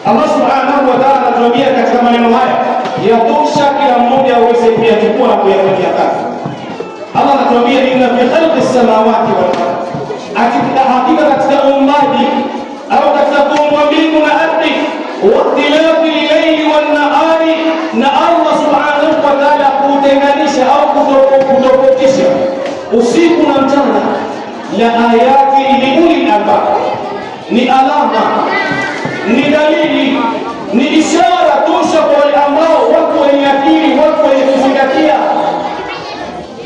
Allah subhanahu wa ta'ala anatuambia katika maneno haya, yatosha kila mmoja aweze kuyachukua na kuyafanyia kazi. Allah anatuambia inna fi khalqis samawati wal ardh, hakika katika uumbaji au katika kuumba mbingu na ardhi, wa ikhtilafi al-layli wan nahari, na Allah subhanahu wa ta'ala kutenganisha au kutofautisha usiku na mchana, la ayati li ulil albab, ni alama, ni dalili, ni ishara tosha kwa wale ambao watu wenye akili, watu wenye kuzingatia.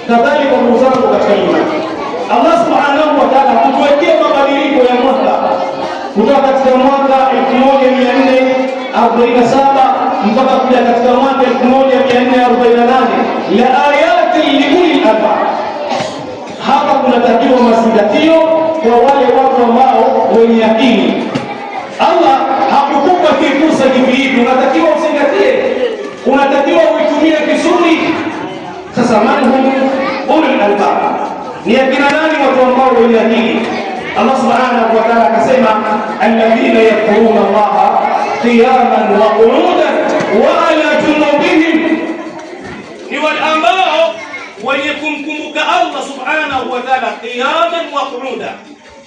Kadhalika ndugu zangu katika imani, Allah subhanahu wa ta'ala kutuwekea mabadiliko ya mwaka kutoka katika mwaka 1447 mpaka kuja katika mwaka 1448, la ayati li ulil albab. Hapa kunatakiwa mazingatio kwa wale watu ambao wenye akili. Allah hakukupa fursa hivi, unatakiwa uzingatie, unatakiwa uitumie vizuri. Sasa manhum ulul albab, ni akina nani watu ambao wenye akili? Allah subhanahu wa ta'ala akasema, alladhina yadhkuruna Allaha qiyaman wa qu'udan wa ala junubihim, ni wale ambao wenye kumkumbuka Allah subhanahu wa ta'ala qiyaman wa qu'udan,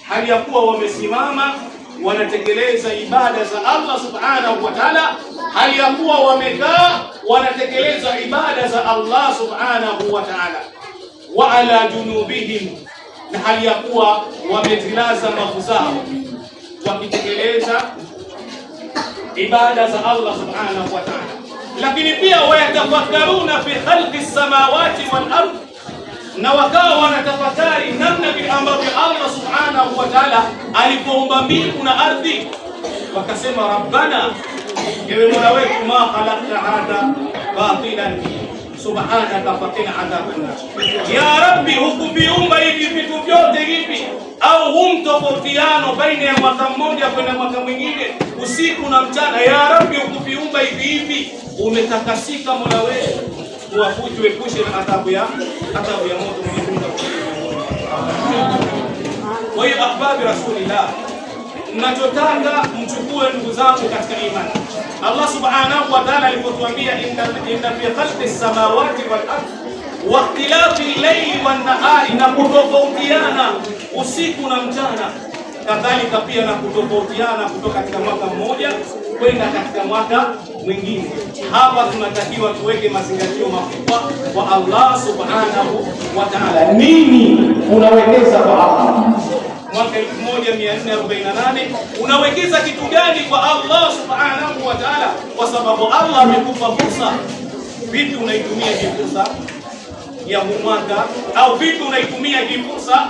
hali ya kuwa wamesimama wanatekeleza ibada za Allah subhanahu wa ta'ala, hali ya kuwa wamekaa wanatekeleza ibada za Allah subhanahu wa ta'ala, wa ala junubihim, na hali ya kuwa wametilaza mbavu zao wakitekeleza ibada za Allah subhanahu wa ta'ala. Lakini pia wayatafakkaruna fi khalqi samawati wal ardh, na wakawa wanatafakari namna vile ambavyo Allah subhanahu wa ta'ala alipoumba mbingu na ardhi. Wakasema, rabbana, ewe Mola wetu, ma khalaqta hadha batilan subhanaka faqina adhaban nar. Ya Rabbi, hukuviumba hivi vitu vyote hivi au humtofautiano baina ya mwaka mmoja kwenda mwaka mwingine, usiku na mchana. Ya Rabbi, hukuviumba hivi hivi, umetakasika Mola wetu, tuepushe na adhabu ya moto. Kwa hiyo ahbabi rasulillah, ninachotaka mchukue ndugu zangu katika imani, Allah subhanahu wa ta'ala alipotuambia inna fi khalqis samawati wal ardh wa ikhtilafi al-layli wan nahari, na kutofautiana usiku na mchana, kadhalika pia na kutofautiana kutoka katika mwaka mmoja kwenda katika mwaka mwingine. Hapa tunatakiwa tuweke mazingatio makubwa kwa Allah subhanahu wa ta'ala. Nini unawekeza kwa Allah? Mwaka 1448 unawekeza kitu gani kwa Allah subhanahu wa ta'ala? Kwa sababu Allah amekupa fursa. Vipi unaitumia hii fursa ya mwaka, au vipi unaitumia hii fursa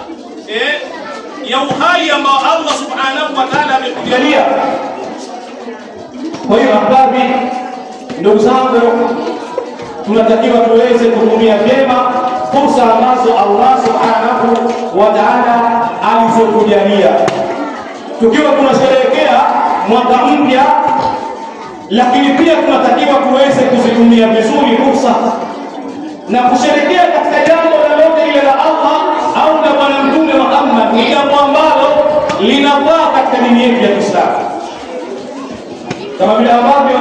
ya uhai ambao Allah subhanahu wa ta'ala amekujalia? Kwa hiyo ahbabi, ndugu zangu, tunatakiwa tuweze kutumia vyema fursa ambazo Allah subhanahu wa ta'ala alizokujalia. Tukiwa tunasherehekea mwaka mpya, lakini pia tunatakiwa tuweze kuzitumia vizuri fursa na kusherehekea katika jambo lolote lile la Allah au la Bwana Mtume Muhammad, ni jambo ambalo linafaa katika dini yetu ya Kiislamu, kama vile ambavyo